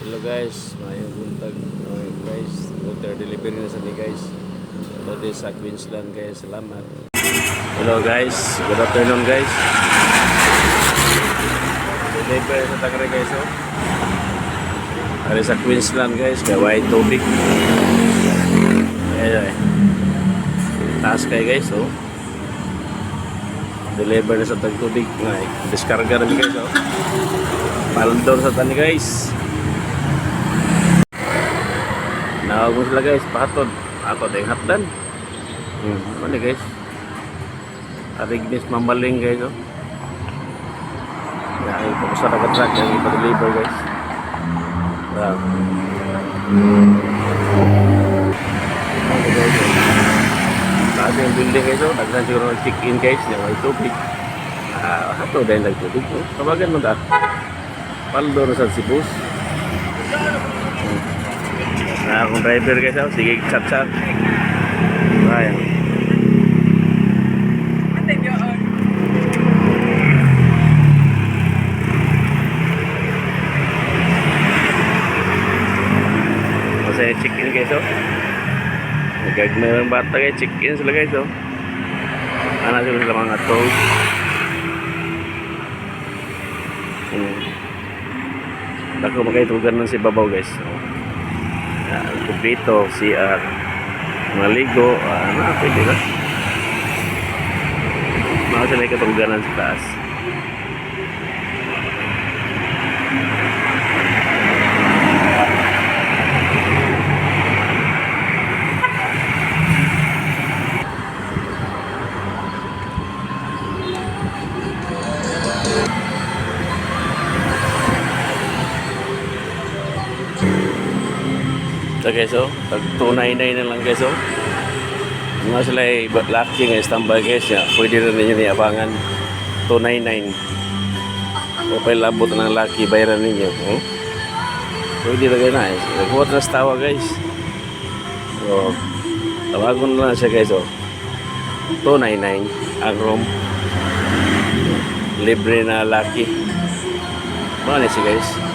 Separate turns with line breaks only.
Hello guys, mayong buntag. Okay guys, water delivery na sa ni guys. Ito din sa Queensland guys, salamat. Hello guys, good afternoon guys. Delivery sa Tagare guys oh. Ari sa Queensland guys, kaya white tubig. Ayan. Taas kayo guys oh. Deliver na sa tagtubig. Diskarga na guys oh. Paldoon sa tani guys. Nawag mo sila guys, pahatod. Ako tayong hatdan. Ano guys? Arignis mamaling guys oh. Yan, kung sa nag-track yung ipa-deliver guys. Wow. Taas yung building guys oh. Nagsan siguro nag-check-in guys. Yung may tubig. Hato dahil nagtubig oh. Kabagan mo da. Paldo na sa Cebu. Akong driver guys oh. Sige chat-chat. Ayan. Masaya check-in guys oh. Nagagmay ng bata guys. Check-in sila guys oh. Ano sila mga tog. Dako magkaitugan ng si babaw guys oh. Kumpleto, CR, maligo, pwede na. Mga sila ikatungganan sa taas. So guys oh, tag 299 na lang guys oh. Mga sila ay laki nga standby guys ya. Pwede rin ninyo niabangan 299. O pa labot ng laki bayaran ninyo oh. Pwede rin kayo na eh. Nagbuhat na sa tawa guys. So tawagon na lang siya guys oh. 299 ang room. Libre na laki. Mga na siya guys.